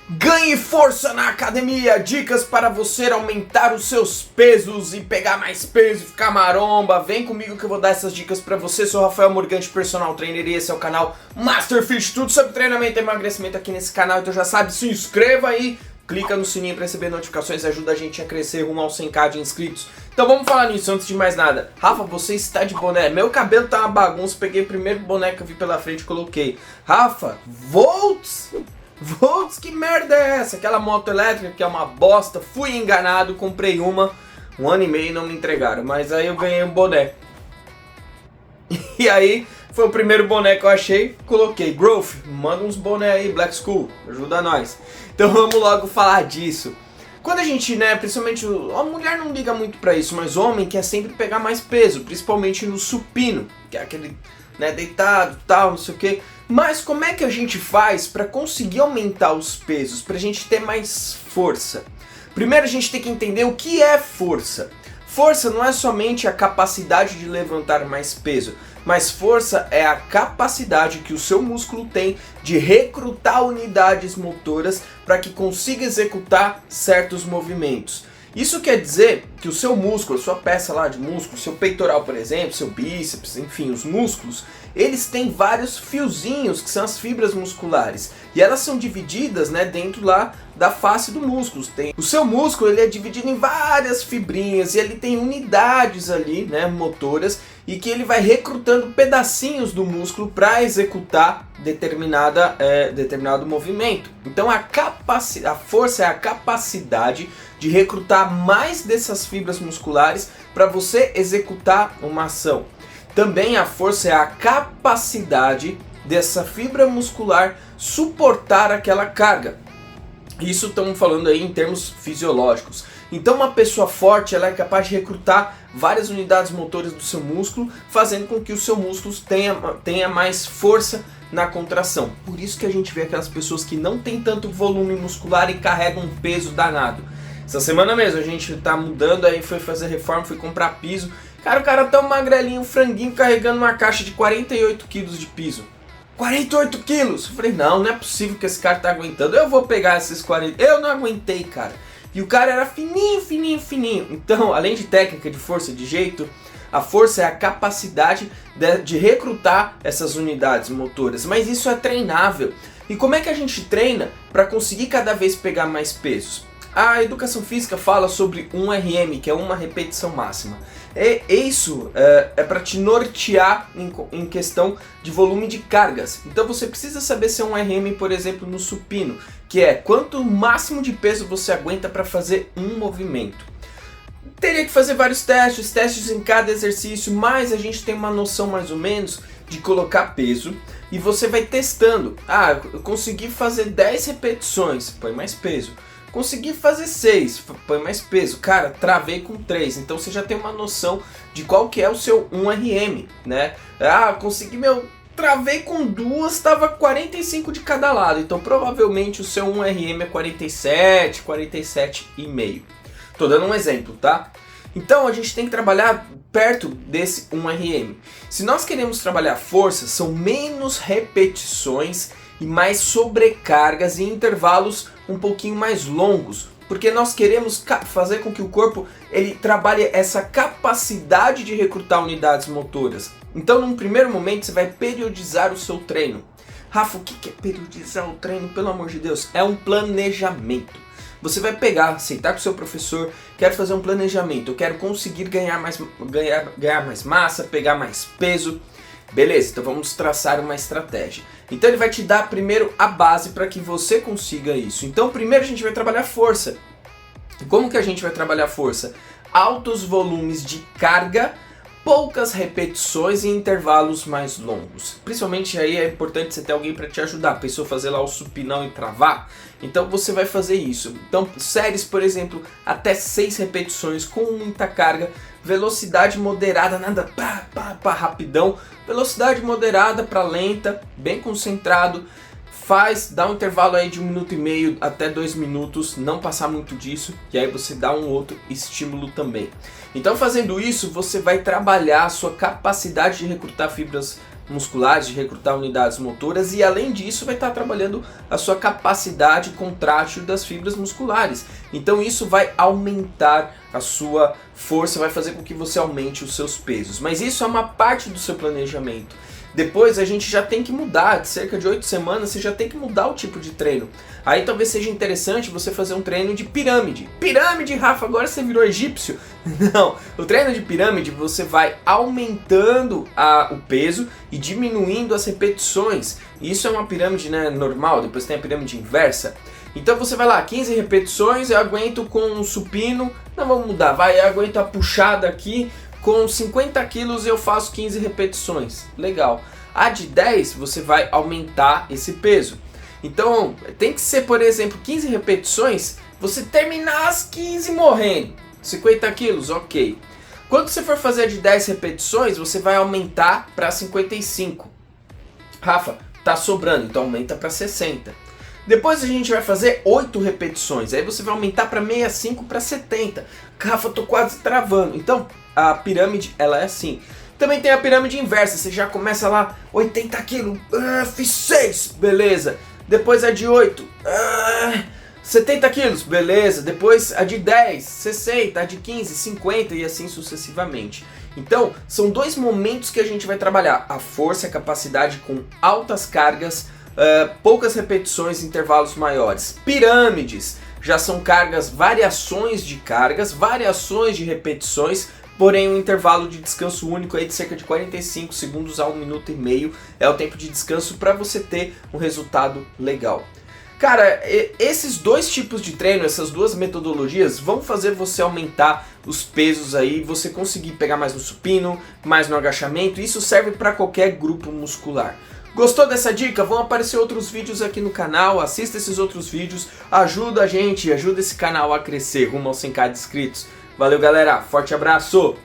Ganhe força na academia, dicas para você aumentar os seus pesos e pegar mais peso e ficar maromba. Vem comigo que eu vou dar essas dicas para você. Sou Rafael Morgante, personal trainer, e esse é o canal Master Fit, tudo sobre treinamento e emagrecimento aqui nesse canal. Então já sabe, se inscreva aí, clica no sininho para receber notificações, ajuda a gente a crescer rumo aos 100k de inscritos. Então vamos falar nisso antes de mais nada. Rafa, você está de boné, meu cabelo tá uma bagunça, peguei o primeiro boné que eu vi pela frente e coloquei. Rafa, Volts, que merda é essa? Aquela moto elétrica que é uma bosta, fui enganado, comprei um ano e meio e não me entregaram, mas aí eu ganhei um boné. E aí, foi o primeiro boné que eu achei, coloquei. Growth, manda uns boné aí, Black School, ajuda nós. Então vamos logo falar disso. Quando a gente, principalmente, a mulher não liga muito pra isso, mas o homem quer sempre pegar mais peso, principalmente no supino, que é aquele, deitado, tal, não sei o que. Mas como é que a gente faz para conseguir aumentar os pesos, para a gente ter mais força? Primeiro a gente tem que entender o que é força. Força não é somente a capacidade de levantar mais peso, mas força é a capacidade que o seu músculo tem de recrutar unidades motoras para que consiga executar certos movimentos. Isso quer dizer que o seu músculo, a sua peça lá de músculo, seu peitoral, por exemplo, seu bíceps, enfim, os músculos, eles têm vários fiozinhos que são as fibras musculares e elas são divididas dentro lá da face do músculo. O seu músculo ele é dividido em várias fibrinhas e ele tem unidades ali motoras e que ele vai recrutando pedacinhos do músculo para executar determinado movimento. Então a força é a capacidade de recrutar mais dessas fibras musculares para você executar uma ação. Também a força é a capacidade dessa fibra muscular suportar aquela carga. Isso estamos falando aí em termos fisiológicos. Então uma pessoa forte ela é capaz de recrutar várias unidades motoras do seu músculo, fazendo com que o seu músculo tenha mais força na contração. Por isso que a gente vê aquelas pessoas que não tem tanto volume muscular e carregam um peso danado. Essa semana mesmo a gente tá mudando, aí foi fazer reforma, fui comprar piso. Cara, o cara tão magrelinho, um franguinho carregando uma caixa de 48 quilos de piso. 48 quilos! Eu falei, não é possível que esse cara tá aguentando. Eu vou pegar esses 40... Eu não aguentei, cara. E o cara era fininho. Então, além de técnica, de força, de jeito, a força é a capacidade de recrutar essas unidades motoras. Mas isso é treinável. E como é que a gente treina para conseguir cada vez pegar mais pesos? A educação física fala sobre 1RM, que é uma repetição máxima. Isso é para te nortear em questão de volume de cargas. Então você precisa saber se é 1RM, por exemplo, no supino, que é quanto máximo de peso você aguenta para fazer um movimento. Teria que fazer vários testes em cada exercício, mas a gente tem uma noção mais ou menos de colocar peso e você vai testando. Eu consegui fazer 10 repetições, põe mais peso. Consegui fazer 6, põe mais peso. Cara, travei com 3, então você já tem uma noção de qual que é o seu 1RM, consegui, travei com 2, tava 45 de cada lado, então provavelmente o seu 1RM é 47,5. Tô dando um exemplo, tá? Então a gente tem que trabalhar perto desse 1RM. Se nós queremos trabalhar força, são menos repetições e mais sobrecargas e intervalos um pouquinho mais longos, porque nós queremos fazer com que o corpo ele trabalhe essa capacidade de recrutar unidades motoras. Então, num primeiro momento, você vai periodizar o seu treino. Rafa, o que é periodizar o treino? Pelo amor de Deus, é um planejamento. Você vai pegar, sentar com o seu professor, quero fazer um planejamento, eu quero conseguir ganhar mais massa, pegar mais peso. Beleza, então vamos traçar uma estratégia. Então ele vai te dar primeiro a base para que você consiga isso. Então primeiro a gente vai trabalhar força. Como que a gente vai trabalhar força? Altos volumes de carga, poucas repetições e intervalos mais longos. Principalmente aí é importante você ter alguém para te ajudar. A pessoa fazer lá o supinão e travar. Então você vai fazer isso. Então séries, por exemplo, até 6 repetições com muita carga. Velocidade moderada, nada rapidão. Velocidade moderada para lenta, bem concentrado. Dá um intervalo aí de 1,5 minuto até 2 minutos, não passar muito disso, e aí você dá um outro estímulo também. Então fazendo isso, você vai trabalhar a sua capacidade de recrutar fibras musculares, de recrutar unidades motoras, e além disso vai estar trabalhando a sua capacidade contrátil das fibras musculares. Então isso vai aumentar a sua força, vai fazer com que você aumente os seus pesos. Mas isso é uma parte do seu planejamento. Depois a gente já tem que mudar, de cerca de 8 semanas você já tem que mudar o tipo de treino. Aí talvez seja interessante você fazer um treino de pirâmide. Pirâmide, Rafa, agora você virou egípcio? Não, o treino de pirâmide você vai aumentando o peso e diminuindo as repetições. Isso é uma pirâmide, né, normal, depois tem a pirâmide inversa. Então você vai lá, 15 repetições, eu aguento com um supino, não vamos mudar, eu aguento a puxada aqui, com 50 quilos eu faço 15 repetições, legal. A de 10 você vai aumentar esse peso. Então tem que ser, por exemplo, 15 repetições, você terminar as 15 morrendo. 50 quilos, ok. Quando você for fazer a de 10 repetições, você vai aumentar para 55. Rafa, tá sobrando, então aumenta para 60. Depois a gente vai fazer 8 repetições, aí você vai aumentar para 65 para 70. Rafa, tô quase travando. Então a pirâmide ela é assim. Também tem a pirâmide inversa, você já começa lá 80 quilos, fiz 6, beleza. Depois a de 8, 70 quilos, beleza. Depois a de 10, 60, a de 15, 50 e assim sucessivamente. Então são dois momentos que a gente vai trabalhar: a força e a capacidade com altas cargas, poucas repetições, intervalos maiores. Pirâmides já são variações de cargas, variações de repetições, porém um intervalo de descanso único aí de cerca de 45 segundos a 1 minuto e meio é o tempo de descanso para você ter um resultado legal. Cara, esses dois tipos de treino, essas duas metodologias vão fazer você aumentar os pesos aí, você conseguir pegar mais no supino, mais no agachamento. Isso serve para qualquer grupo muscular. Gostou dessa dica? Vão aparecer outros vídeos aqui no canal, assista esses outros vídeos, ajuda a gente, ajuda esse canal a crescer rumo aos 100k de inscritos. Valeu galera, forte abraço!